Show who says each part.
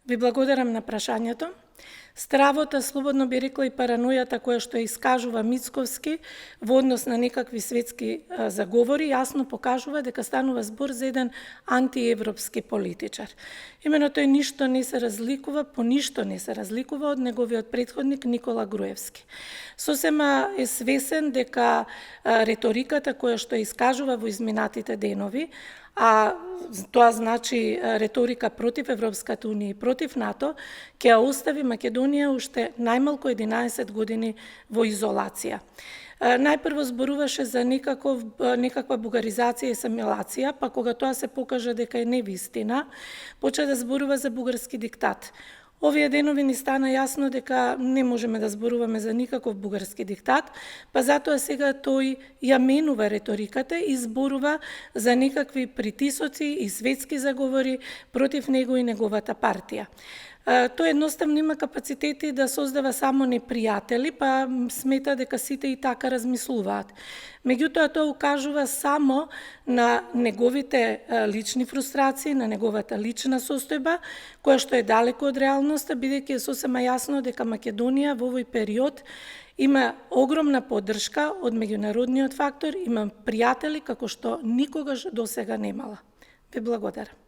Speaker 1: Ви благодарам на прашањето. Стравота, слободно би рекла и паранојата која што искажува Мицковски во однос на некакви светски заговори, јасно покажува дека станува збор за еден антиевропски политичар. Имено тој ништо не се разликува, по ништо не се разликува од неговиот претходник Никола Груевски. Сосема е свесен дека реториката која што искажува во изминатите денови, а тоа значи реторика против Европската унија и против НАТО, ќе ја остави Македонија уште најмалку 11 години во изолација. Најпрво зборуваше за некаква бугаризација и асимилација, па кога тоа се покажа дека е невистина, почна да зборува за бугарски диктат. Овие денови ни стана јасно дека не можеме да зборуваме за никаков бугарски диктат, па затоа сега тој ја менува реториката и зборува за некакви притисоци и светски заговори против него и неговата партија. Тој едноставно има капацитети да создава само непријатели, па смета дека сите и така размислуваат. Меѓутоа, тоа укажува само на неговите лични фрустрации, на неговата лична состојба, која што е далеко од реалноста, бидејќи е сосема јасно дека Македонија во овој период има огромна поддршка од меѓународниот фактор, има пријатели како што никогаш досега немала. Ви благодарам.